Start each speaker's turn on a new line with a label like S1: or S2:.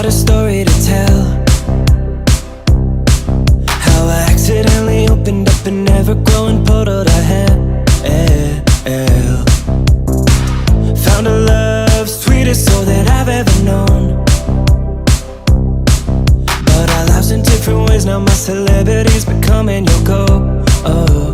S1: got a story to tell. How I accidentally opened up an ever-growing portal to hell. Found a love, sweetest soul that I've ever known. But our lives in different ways, now my celebrity's becoming your go. Oh.